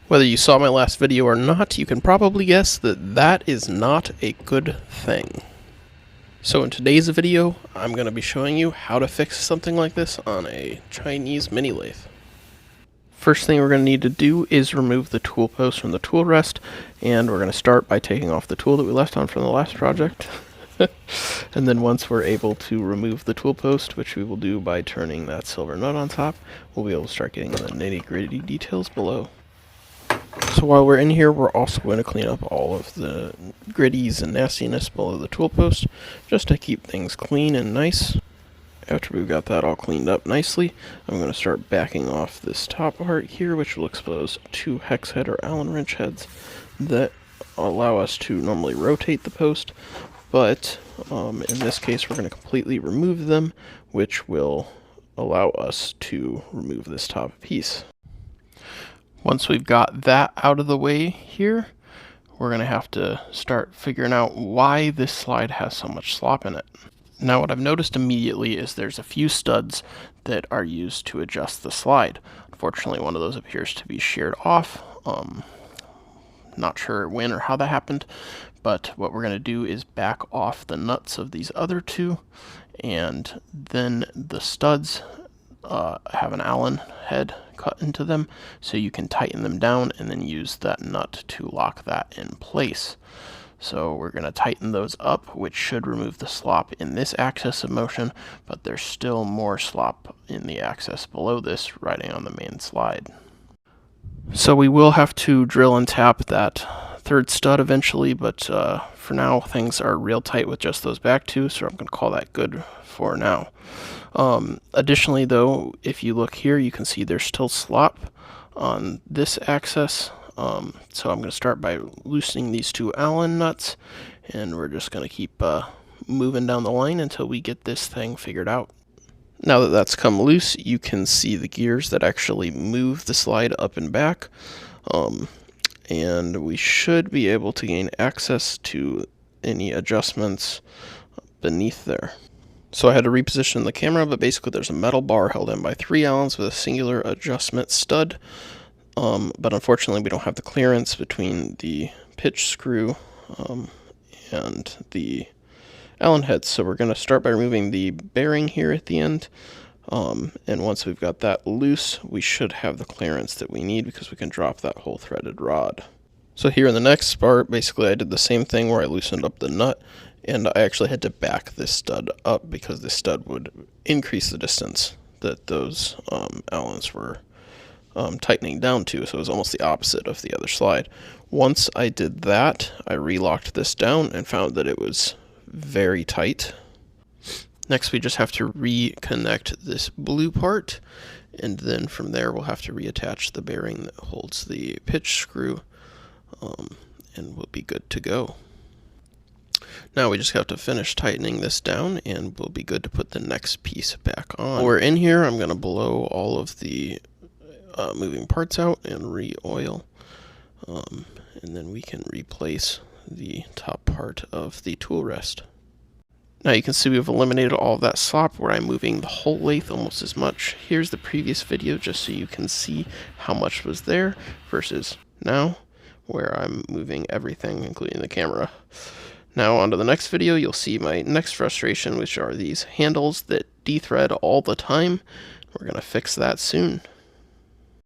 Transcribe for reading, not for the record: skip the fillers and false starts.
Whether you saw my last video or not, you can probably guess that that is not a good thing. So in today's video, I'm going to be showing you how to fix something like this on a Chinese mini lathe. First thing we're going to need to do is remove the tool post from the tool rest, and we're going to start by taking off the tool that we left on from the last project. And then once we're able to remove the tool post, which we will do by turning that silver nut on top, we'll be able to start getting the nitty-gritty details below. So while we're in here, we're also going to clean up all of the gritties and nastiness below the tool post, just to keep things clean and nice. After we've got that all cleaned up nicely, I'm going to start backing off this top part here, which will expose two hex head or Allen wrench heads that allow us to normally rotate the post, but in this case we're going to completely remove them, which will allow us to remove this top piece. Once we've got that out of the way here, we're going to have to start figuring out why this slide has so much slop in it. Now what I've noticed immediately is there's a few studs that are used to adjust the slide. Unfortunately, one of those appears to be sheared off. Not sure when or how that happened, but what we're going to do is back off the nuts of these other two, and then the studs have an Allen head cut into them, so you can tighten them down and then use that nut to lock that in place. So we're going to tighten those up, which should remove the slop in this axis of motion, but there's still more slop in the axis below this riding on the main slide. So we will have to drill and tap that third stud eventually, but for now things are real tight with just those back two, so I'm going to call that good for now. Additionally though, if you look here, you can see there's still slop on this axis. So I'm going to start by loosening these two Allen nuts, and we're just going to keep moving down the line until we get this thing figured out. Now that that's come loose, you can see the gears that actually move the slide up and back, and we should be able to gain access to any adjustments beneath there. So I had to reposition the camera, but basically there's a metal bar held in by 3 Allens with a singular adjustment stud. But unfortunately we don't have the clearance between the pitch screw and the Allen heads, so we're going to start by removing the bearing here at the end, and once we've got that loose, we should have the clearance that we need because we can drop that whole threaded rod. So here in the next part, basically I did the same thing where I loosened up the nut, and I actually had to back this stud up because this stud would increase the distance that those Allens were tightening down to, so it was almost the opposite of the other slide. Once I did that, I relocked this down and found that it was very tight. Next we just have to reconnect this blue part, and then from there we'll have to reattach the bearing that holds the pitch screw, and we'll be good to go. Now we just have to finish tightening this down and we'll be good to put the next piece back on. While we're in here, I'm going to blow all of the moving parts out and re-oil, and then we can replace the top part of the tool rest. Now you can see we've eliminated all of that slop where I'm moving the whole lathe almost as much. Here's the previous video just so you can see how much was there versus now where I'm moving everything including the camera. Now on to the next video, you'll see my next frustration, which are these handles that dethread all the time. We're going to fix that soon.